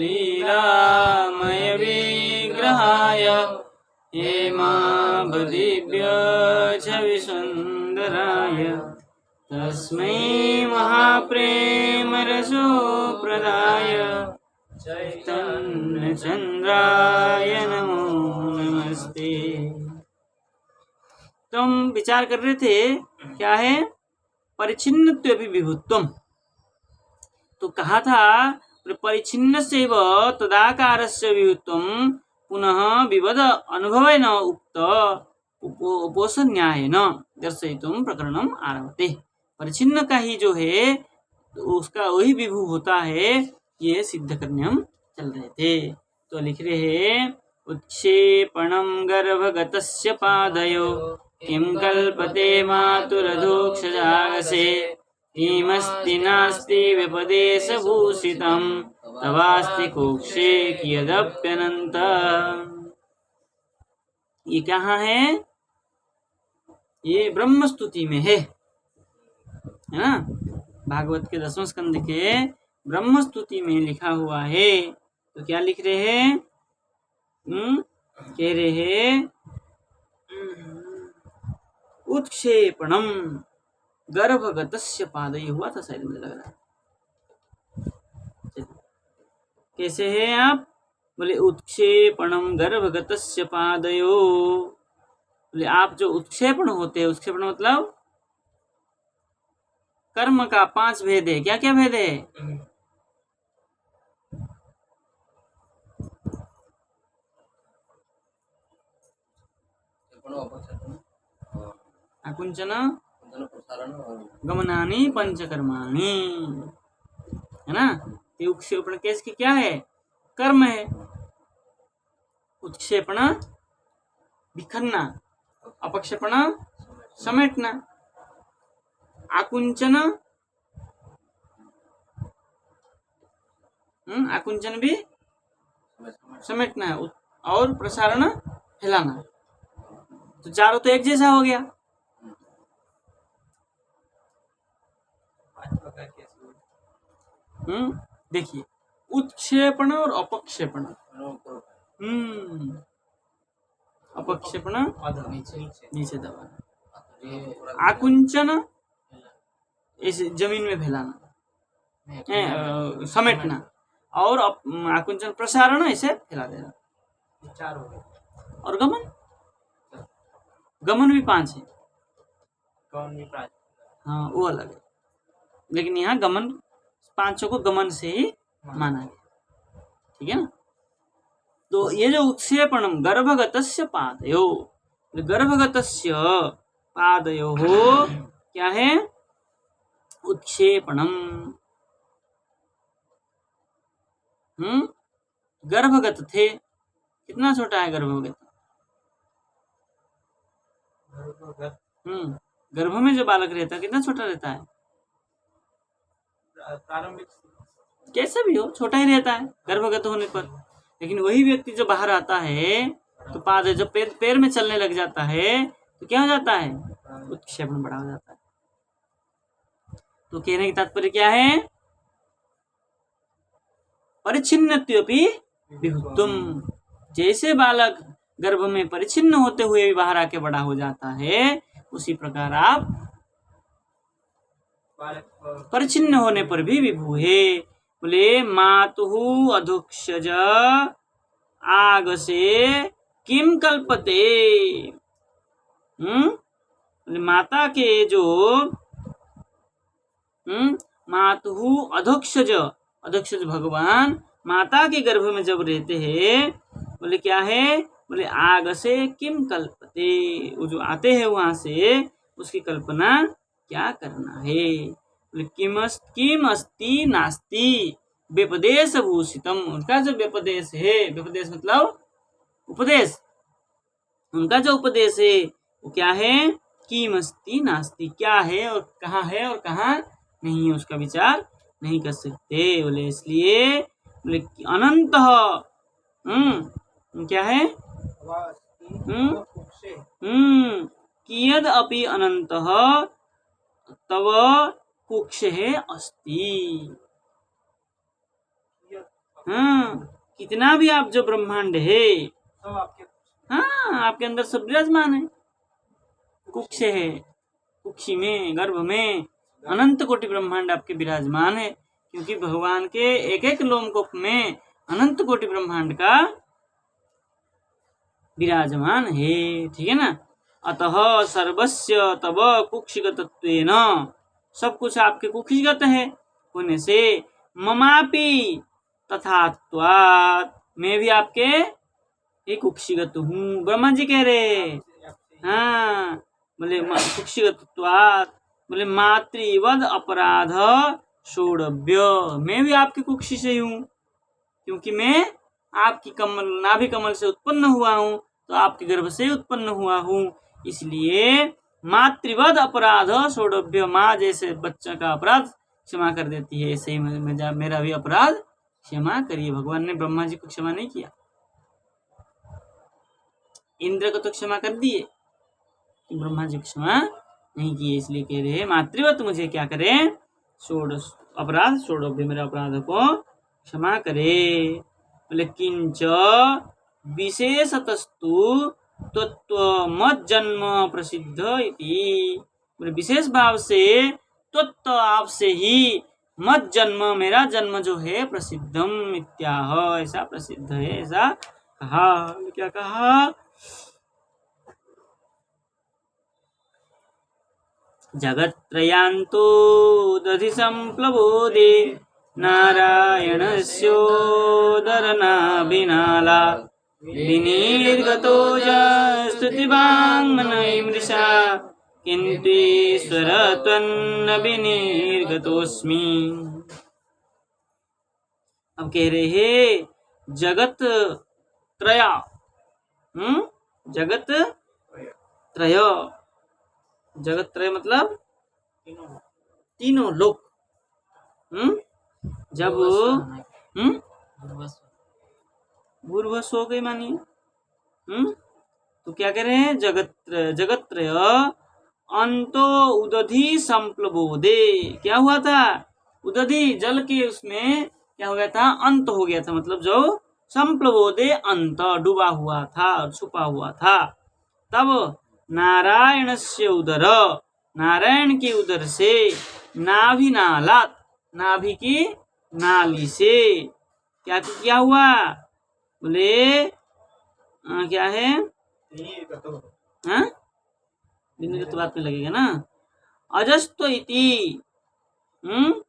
लीलामय विग्रहाय हेमावदिभ्य छविसुन्दराय तस्मै महाप्रेमरसोप्रदाय चैतन्यचन्द्राय नमो नमस्ते। तो हम विचार कर रहे थे क्या है परिच्छिन्नत्वेपि विभुत्वम। तो कहा था परिच्छिन्नस्यैव तदाकारस्य विभुत्वम पुनः विवद अनुभवेन उक्त उपोषन्यायेन दर्शयितुम प्रकरणम आरभते। परिच्छिन्न का ही जो है तो उसका वही विभु होता है, ये सिद्ध करने हम चल रहे थे। तो लिख रहे हैं उत्क्षेपणम गर्भगतस्य पादयो किं कल्पते मातुरधोक्षजागसे किमस्ति नास्ति व्यपदेशभूषितं तवास्ति कुक्षे कियदप्यनन्त। ये कहाँ है? ये ब्रह्मस्तुति में है ना, भागवत के 10वें स्कंद के ब्रह्मस्तुति में लिखा हुआ है। तो क्या लिख रहे हैं? कह रहे हैं उत्क्षेपणम गर्भगतस्य पादय। हुआ था शायद, मुझे लग रहा है। कैसे हैं आप? बोले उत्क्षेपणम गर्भगतस्य पादयो। बोले आप जो उत्क्षेपण होते हैं, उत्क्षेपण मतलब कर्म का 5 भेद है। क्या क्या भेद है? आकुंचन गमनानि पंचकर्माणि, है ना। ये उत्क्षेपण केस की क्या है? कर्म है। उत्क्षेपण बिखरना, अपक्षेपण समेटना, आकुंचन आकुंचन भी समेटना है, और प्रसारण फैलाना। तो चारों तो एक जैसा हो गया। देखिए उत्क्षेपण और अपक्षेपण। अपक्षेपण नीचे दबाना, आकुंचन इस जमीन में फैलाना, समेटना, और आकुंचन प्रसारण ऐसे फैला देना। और गमन, गमन भी 5 है। हाँ वो अलग है, लेकिन यहाँ गमन 5 को गमन से ही माना गया। ठीक है ना। तो ये जो उत्क्षेपणम गर्भगतस्य पादयो, गर्भगतस्य पादयो हो क्या है? उत्क्षेपणम। गर्भगत थे, कितना छोटा है गर्भगत? गर्भ में जो बालक रहता है कितना छोटा रहता है? प्रारंभिक कैसा भी हो छोटा ही रहता है गर्भगत होने पर। लेकिन वही व्यक्ति जो बाहर आता है तो पाद जो पैर में चलने लग जाता है तो क्या हो जाता है? उत्क्षेपण बड़ा हो जाता है। तो कहने की तात्पर्य क्या है? परिच्छिन्नत्वेपि विभुत्वम। जैसे बालक गर्भ में परिच्छिन्न होते हुए भी बाहर आके बड़ा हो जाता है, उसी प्रकार आप परिच्छिन्न होने पर भी विभु है। बोले मातुहु अधुक्षज आगसे किम कल्पते। बोले माता के जो मातुहु अधुक्षज, अधुक्षज भगवान माता के गर्भ में जब रहते हैं, बोले क्या है? बोले आग से किम कल्पते, वो जो आते हैं वहां से उसकी कल्पना क्या करना है। बोले किम अस्ति नास्ति व्यपदेश भूषितम। उनका जो व्यपदेश है, व्यपदेश मतलब उपदेश, उनका जो उपदेश है वो क्या है? किम अस्ति नास्ति, क्या है और कहाँ नहीं है, उसका विचार नहीं कर सकते। बोले इसलिए बोले अनंत क्या है? कियद अपि अनंत तव कुक्ष है अस्ति। हाँ, कितना भी आप जो ब्रह्मांड है, सब आपके हाँ, आपके अंदर सब विराजमान है। कुक्ष है, कुक्षी में, गर्भ में अनंत कोटि ब्रह्मांड आपके विराजमान है, क्योंकि भगवान के एक एक लोमकूप में अनंत कोटि ब्रह्मांड का विराजमान है। ठीक है ना। अतः सर्वस्य तब कुक्षिगतत्वेन, सब कुछ आपके कुक्षिगत है होने से, ममापि तथात्वात्, मैं भी आपके ही कुक्षिगत हूँ। ब्रह्मा जी कह रहे, हाँ, बोले कुक्षिगतत्वात्, बोले मातृवद अपराध षोडव्य, मैं भी आपकी कुक्षी से हूँ, क्योंकि मैं आपकी कमल, नाभि कमल से उत्पन्न हुआ हूँ, तो आपके गर्भ से उत्पन्न हुआ हूँ, इसलिए मातृवद अपराध षोडव्य, माँ जैसे बच्चा का अपराध क्षमा कर देती है, ऐसे ही मेरा भी अपराध क्षमा करिए। भगवान ने ब्रह्मा जी को क्षमा नहीं किया, इंद्र को तो क्षमा कर दिए, ब्रह्मा जी को क्षमा नहीं किए, इसलिए कह रहे मातृवत मुझे क्या करे, अपराध षोडव्य, मेरे अपराध को क्षमा करे। बोले किंच विशेषतस्तु तत्व जन्म प्रसिद्ध इति, बोले विशेष भाव से तत्व आपसे ही मत जन्म, मेरा जन्म जो है प्रसिद्धम इत्याह, ऐसा प्रसिद्ध है, ऐसा कहा। क्या कहा, जगत्त्रयांतो दधि संप्लवोदे नारायणस्योदरनाभिनाला विनिर्गतो स्तुतिवाङ्मनैमृषा किन्तु ईश्वर त्वन्न विनिर्गतोऽस्मि। अब कह रहे हैं जगत त्रय, जगत त्रय, जगत त्रय मतलब तीनों लोक। जब भूर्भुवस्व हो गई मानिए, तो क्या कह रहे हैं, जगत त्रय अंतो उदधि संप्लवोदे, क्या हुआ था, उदधि जल के उसमें क्या हो गया था, अंत हो गया था, मतलब जो संप्लवोदे अंत, डूबा हुआ था, छुपा हुआ था। तब नारायण से उदर, नारायण के उदर से, नाभि नालात, नाभि की नाली से क्या हुआ, बोले क्या है, विनिर्गत बात में लगेगा ना, अजस्तो इति, हाँ,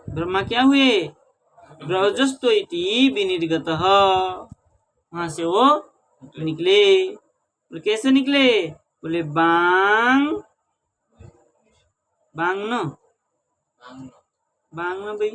ब्रह्मा क्या हुए, अजस्तो इति विनिर्गतः, वहां से वो निकले। बोले कैसे निकले, बोले बांग न भाई,